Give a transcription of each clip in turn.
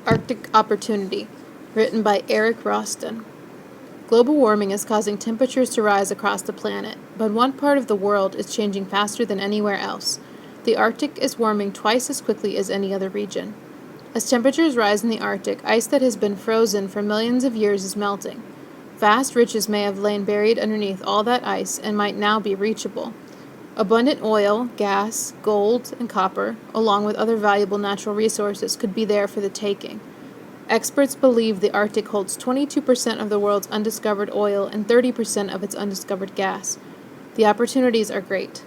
Arctic Opportunity, written by Eric Roston. Global warming is causing temperatures to rise across the planet, but one part of the world is changing faster than anywhere else. The Arctic is warming twice as quickly as any other region. As temperatures rise in the Arctic, ice that has been frozen for millions of years is melting. Vast riches may have lain buried underneath all that ice and might now be reachable. Abundant oil, gas, gold, and copper, along with other valuable natural resources, could be there for the taking. Experts believe the Arctic holds 22% of the world's undiscovered oil and 30% of its undiscovered gas. The opportunities are great.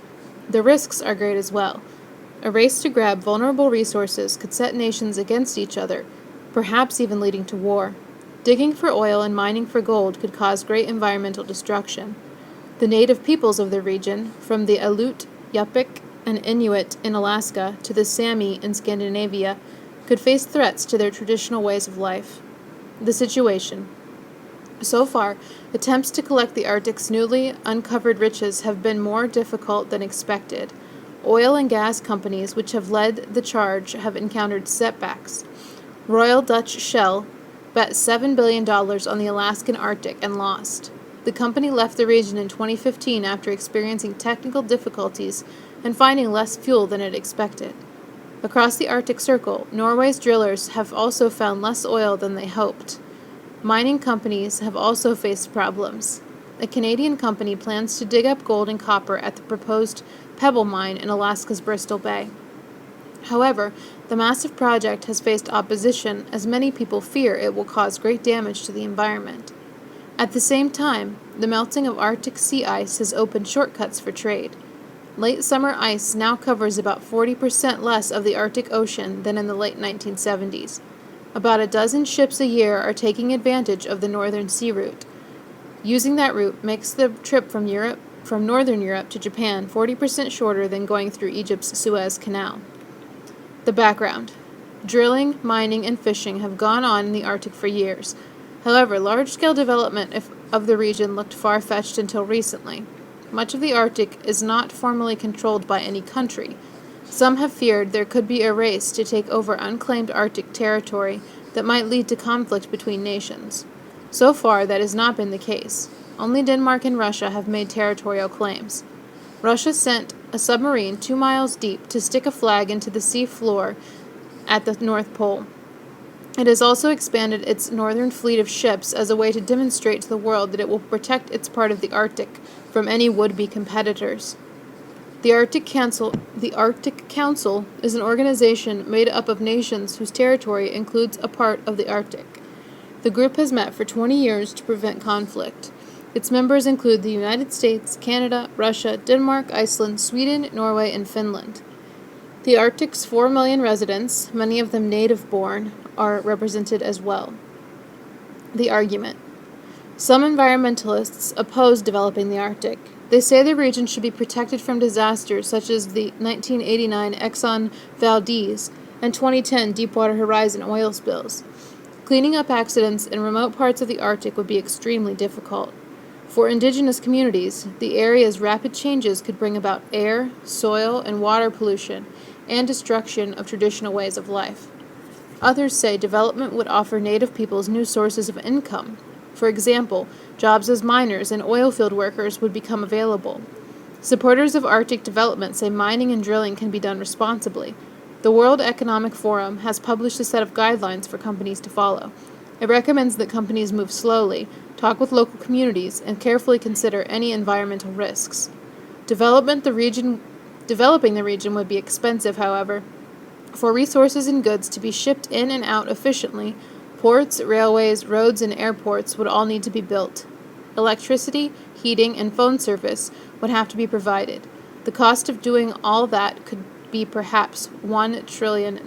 The risks are great as well. A race to grab vulnerable resources could set nations against each other, perhaps even leading to war. Digging for oil and mining for gold could cause great environmental destruction. The native peoples of the region, from the Aleut, Yupik, and Inuit in Alaska to the Sami in Scandinavia, could face threats to their traditional ways of life. The situation. So far, attempts to collect the Arctic's newly uncovered riches have been more difficult than expected. Oil and gas companies which have led the charge have encountered setbacks. Royal Dutch Shell bet $7 billion on the Alaskan Arctic and lost. The company left the region in 2015 after experiencing technical difficulties and finding less fuel than it expected. Across the Arctic Circle, Norway's drillers have also found less oil than they hoped. Mining companies have also faced problems. A Canadian company plans to dig up gold and copper at the proposed Pebble mine in Alaska's Bristol Bay. However, the massive project has faced opposition as many people fear it will cause great damage to the environment. At the same time, the melting of Arctic sea ice has opened shortcuts for trade. Late summer ice now covers about 40% less of the Arctic Ocean than in the late 1970s. About a dozen ships a year are taking advantage of the Northern Sea Route. Using that route makes the trip from Northern Europe to Japan 40% shorter than going through Egypt's Suez Canal. The background. Drilling, mining, and fishing have gone on in the Arctic for years. However, large-scale development of the region looked far-fetched until recently. Much of the Arctic is not formally controlled by any country. Some have feared there could be a race to take over unclaimed Arctic territory that might lead to conflict between nations. So far, that has not been the case. Only Denmark and Russia have made territorial claims. Russia sent a submarine 2 miles deep to stick a flag into the sea floor at the North Pole. It has also expanded its northern fleet of ships as a way to demonstrate to the world that it will protect its part of the Arctic from any would-be competitors. The Arctic Council is an organization made up of nations whose territory includes a part of the Arctic. The group has met for 20 years to prevent conflict. Its members include the United States, Canada, Russia, Denmark, Iceland, Sweden, Norway, and Finland. The Arctic's 4 million residents, many of them native-born, are represented as well. The argument. Some environmentalists oppose developing the Arctic. They say the region should be protected from disasters such as the 1989 Exxon Valdez and 2010 Deepwater Horizon oil spills. Cleaning up accidents in remote parts of the Arctic would be extremely difficult. For indigenous communities, the area's rapid changes could bring about air, soil, and water pollution and destruction of traditional ways of life. Others say development would offer native peoples new sources of income. For example, jobs as miners and oil field workers would become available. Supporters of Arctic development say mining and drilling can be done responsibly. The World Economic Forum has published a set of guidelines for companies to follow. It recommends that companies move slowly, talk with local communities, and carefully consider any environmental risks. Developing the region would be expensive, however. For resources and goods to be shipped in and out efficiently, ports, railways, roads, and airports would all need to be built. Electricity, heating, and phone service would have to be provided. The cost of doing all that could be perhaps $1 trillion.